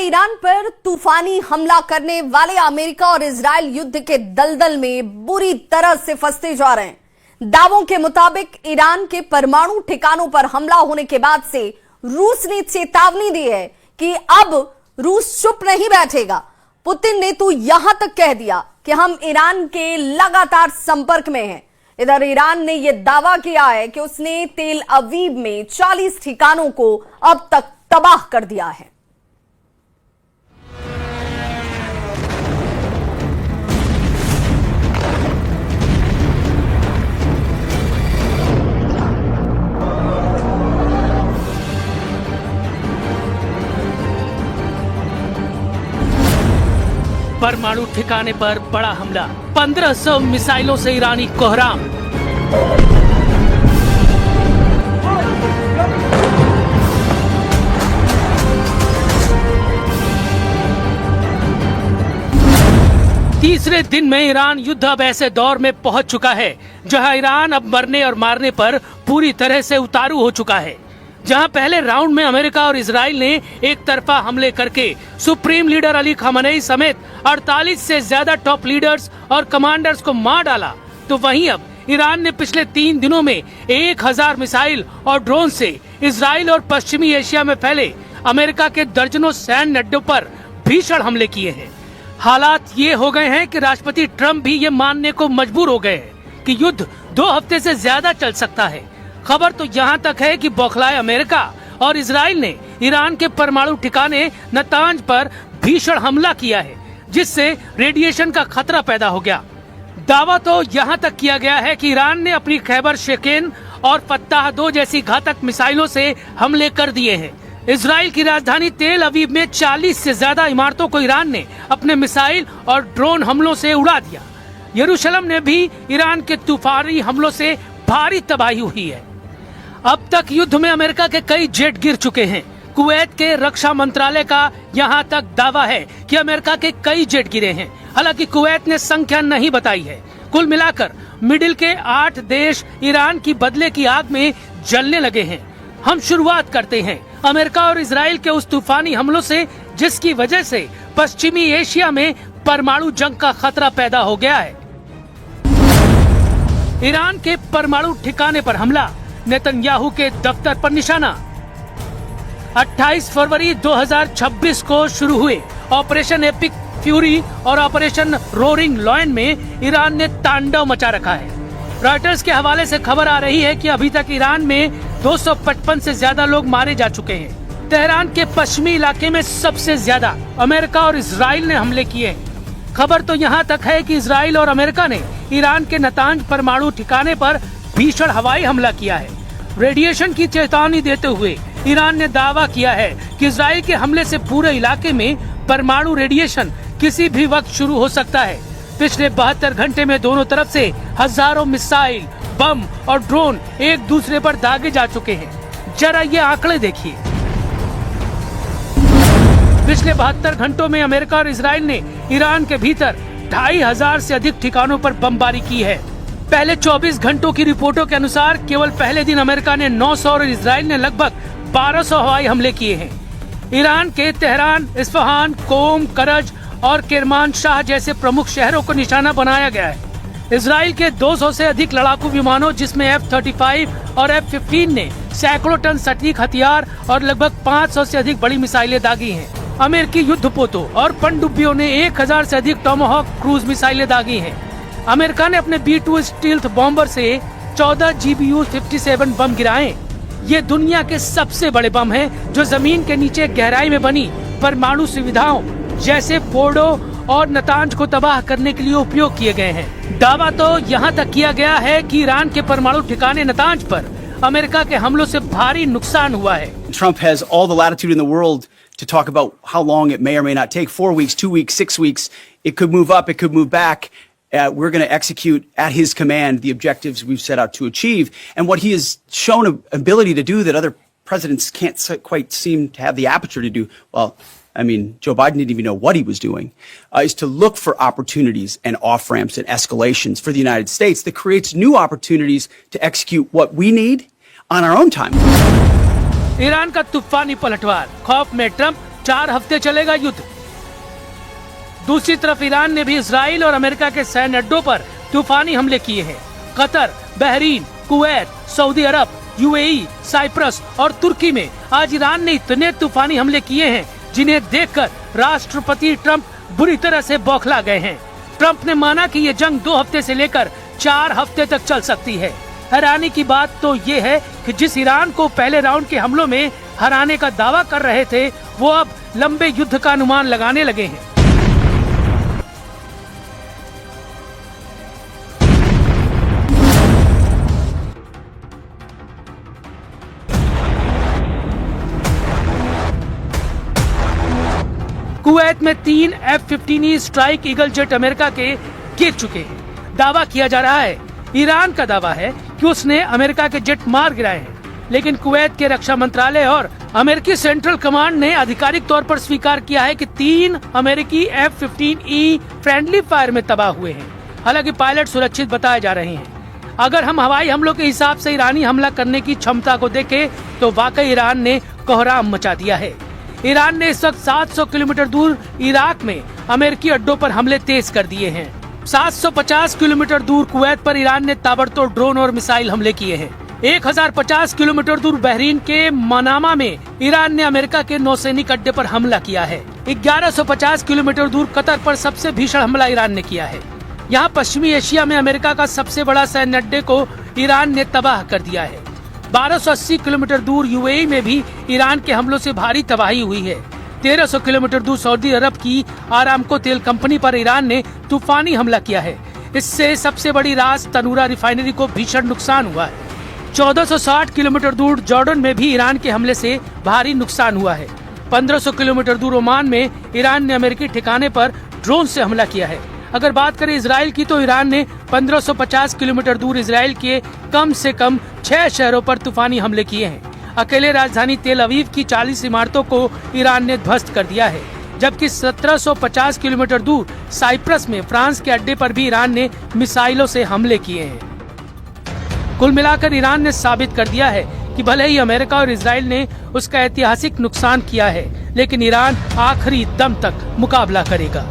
Iran पर तूफानी हमला करने वाले अमेरिका और इजराइल युद्ध के दलदल में बुरी तरह से फंसते जा रहे हैं। दावों के मुताबिक ईरान के परमाणु ठिकानों पर हमला होने के बाद से रूस ने चेतावनी दी है कि अब रूस चुप नहीं बैठेगा। पुतिन ने तो यहां तक कह दिया कि हम ईरान के लगातार संपर्क में हैं। इधर ईरान ने यह दावा किया है कि उसने तेल अवीव में 40 ठिकानों को अब तक तबाह कर दिया है। परमाणु ठिकाने पर बड़ा हमला, 1500 मिसाइलों से ईरानी कोहराम। तीसरे दिन में ईरान युद्ध अब ऐसे दौर में पहुंच चुका है जहां ईरान अब मरने और मारने पर पूरी तरह से उतारू हो चुका है। जहां पहले राउंड में अमेरिका और इजराइल ने एक तरफा हमले करके सुप्रीम लीडर अली खamenei समेत 48 से ज्यादा टॉप लीडर्स और कमांडर्स को मार डाला, तो वहीं अब ईरान ने पिछले 3 दिनों में 1000 मिसाइल और ड्रोन से इजराइल और पश्चिमी एशिया में फैले अमेरिका के दर्जनों सैन्य अड्डों पर भीषण हमले किए हैं। हालात ये हो गए हैं कि राष्ट्रपति ट्रंप भी ये मानने को मजबूर हो गए हैं कि युद्ध 2 हफ्ते से ज्यादा चल सकता है। खबर तो यहाँ तक है कि बौखलाए अमेरिका और इजराइल ने ईरान के परमाणु ठिकाने नतांज पर भीषण हमला किया है, जिससे रेडिएशन का खतरा पैदा हो गया। दावा तो यहाँ तक किया गया है कि ईरान ने अपनी खैबर शेकेन और फत्ताह 2 जैसी घातक मिसाइलों से हमले कर दिए हैं। इजराइल की राजधानी तेल अवीव में 40 से ज्यादा इमारतों को ईरान ने अपने मिसाइल और ड्रोन हमलों से उड़ा दिया। यरूशलेम ने भी ईरान के तूफानी हमलों से भारी तबाही हुई है। अब तक युद्ध में अमेरिका के कई जेट गिर चुके हैं। कुवैत के रक्षा मंत्रालय का यहां तक दावा है कि अमेरिका के कई जेट गिरे हैं। हालांकि कुवैत ने संख्या नहीं बताई है। कुल मिलाकर मिडिल के 8 देश ईरान की बदले की आग में जलने लगे हैं। हम शुरुआत करते हैं अमेरिका और इजराइल के उस तूफानी हमलों से, जिसकी वजह से पश्चिमी एशिया में परमाणु जंग का खतरा पैदा हो गया है। ईरान के परमाणु ठिकाने पर हमला, नेतन्याहू के दफ्तर पर निशाना। 28 फरवरी 2026 को शुरू हुए ऑपरेशन एपिक फ्यूरी और ऑपरेशन रोरिंग लॉयन में ईरान ने तांडव मचा रखा है। रॉयटर्स के हवाले से खबर आ रही है कि अभी तक ईरान में 255 से ज्यादा लोग मारे जा चुके हैं। तेहरान के पश्चिमी इलाके में सबसे ज्यादा अमेरिका और इजराइल ने हमले किए हैं। खबर तो यहाँ तक है कि इजराइल और अमेरिका ने ईरान के नतांज परमाणु ठिकाने पर भीषण हवाई हमला किया है। रेडिएशन की चेतावनी देते हुए ईरान ने दावा किया है कि इजराइल के हमले से पूरे इलाके में परमाणु रेडिएशन किसी भी वक्त शुरू हो सकता है। पिछले 72 घंटे में दोनों तरफ से हजारों मिसाइल, बम और ड्रोन एक दूसरे पर दागे जा चुके हैं। जरा ये आंकड़े देखिए। पिछले 72 घंटों में अमेरिका और इजराइल ने ईरान के भीतर 2500 से अधिक ठिकानों पर बमबारी की है। पहले 24 घंटों की रिपोर्टों के अनुसार केवल पहले दिन अमेरिका ने 900 और इजराइल ने लगभग 1200 हवाई हमले किए हैं। ईरान के तेहरान, इस्फहान, कोम, करज और किरमानशाह जैसे प्रमुख शहरों को निशाना बनाया गया है। इजराइल के 200 से अधिक लड़ाकू विमानों, जिसमें F-35 और F-15 ने सैकड़ों टन सटीक हथियार और लगभग 500 से अधिक बड़ी मिसाइलें दागी हैं। अमेरिकी युद्धपोतों और पनडुब्बियों ने 1000 से अधिक टोमाहॉक क्रूज मिसाइलें दागी हैं। अमेरिका ने अपने B-2 स्टील्थ बॉम्बर से 14 GBU-57 बम गिराए। ये दुनिया के सबसे बड़े बम हैं, जो जमीन के नीचे गहराई में बनी परमाणु सुविधाओं जैसे फोर्डो और नतांज को तबाह करने के लिए उपयोग किए गए हैं। दावा तो यहाँ तक किया गया है कि ईरान के परमाणु ठिकाने नतांज पर अमेरिका के हमलों से भारी नुकसान हुआ है। Trump has all the latitude in the world to talk about how long it may or may not take. 4 weeks, 2 weeks, 6 weeks. It could move up, it could move back. We're going to execute at his command the objectives we've set out to achieve. And what he has shown an ability to do that other presidents can't quite seem to have the aperture to do, well, I mean, Joe Biden didn't even know what he was doing, is to look for opportunities and off-ramps and escalations for the United States that creates new opportunities to execute what we need on our own time. Iran का तूफानी पलटवार, खौफ में Trump, 4 हफ्ते चलेगा युद्ध। दूसरी तरफ ईरान ने भी इजराइल और अमेरिका के सैन्य अड्डों पर तूफानी हमले किए हैं। कतर, बहरीन, कुवैत, सऊदी अरब, यूएई, साइप्रस और तुर्की में आज ईरान ने इतने तूफानी हमले किए हैं जिन्हें देखकर राष्ट्रपति ट्रंप बुरी तरह से बौखला गए हैं। ट्रंप ने माना कि ये जंग 2 हफ्ते से लेकर 4 हफ्ते तक चल सकती है। हैरानी की बात तो ये है कि जिस ईरान को पहले राउंड के हमलों में हराने का दावा कर रहे थे, वो अब लंबे युद्ध का अनुमान लगाने लगे हैं। कुवैत में 3 F-15E strike eagle jet America के गिर चुके हैं। दावा किया जा रहा है, ईरान का दावा है कि उसने अमेरिका के जेट मार गिराए हैं, लेकिन कुवैत के रक्षा मंत्रालय और अमेरिकी सेंट्रल कमांड ने आधिकारिक तौर पर स्वीकार किया है कि 3 अमेरिकी F-15E फ्रेंडली फायर में तबाह हुए हैं। हालांकि पायलट सुरक्षित बताए जा रहे हैं। अगर हम हवाई हमलों के हिसाब से ईरानी हमला करने की क्षमता को देखें तो वाकई ईरान ने कोहराम मचा दिया है। ईरान ने इस वक्त 700 किलोमीटर दूर इराक में अमेरिकी अड्डों पर हमले तेज कर दिए हैं। 750 किलोमीटर दूर कुवैत पर ईरान ने ताबड़तोड़ ड्रोन और मिसाइल हमले किए हैं। 1050 किलोमीटर दूर बहरीन के मनामा में ईरान ने अमेरिका के नौसैनिक अड्डे पर हमला किया है। 1150 किलोमीटर दूर कतर पर सबसे भीषण हमला ईरान ने किया है। यहाँ पश्चिमी एशिया में अमेरिका का सबसे बड़ा सैन्य अड्डे को ईरान ने तबाह कर दिया है। 1280 किलोमीटर दूर यूएई में भी ईरान के हमलों से भारी तबाही हुई है। 1300 किलोमीटर दूर सऊदी अरब की आरामको तेल कंपनी पर ईरान ने तूफानी हमला किया है। इससे सबसे बड़ी रास तनूरा रिफाइनरी को भीषण नुकसान हुआ है। 1460 किलोमीटर दूर जॉर्डन में भी ईरान के हमले से भारी नुकसान हुआ है। 1500 किलोमीटर दूर ओमान में ईरान ने अमेरिकी ठिकाने पर ड्रोन से हमला किया है। अगर बात करें इजराइल की तो ईरान ने 1550 किलोमीटर दूर इजराइल के कम से कम 6 शहरों पर तूफानी हमले किए हैं। अकेले राजधानी तेल अवीव की 40 इमारतों को ईरान ने ध्वस्त कर दिया है, जबकि 1750 किलोमीटर दूर साइप्रस में फ्रांस के अड्डे पर भी ईरान ने मिसाइलों से हमले किए हैं। कुल मिलाकर ईरान ने साबित कर दिया है कि भले ही अमेरिका और इजराइल ने उसका ऐतिहासिक नुकसान किया है, लेकिन ईरान आखिरी दम तक मुकाबला करेगा।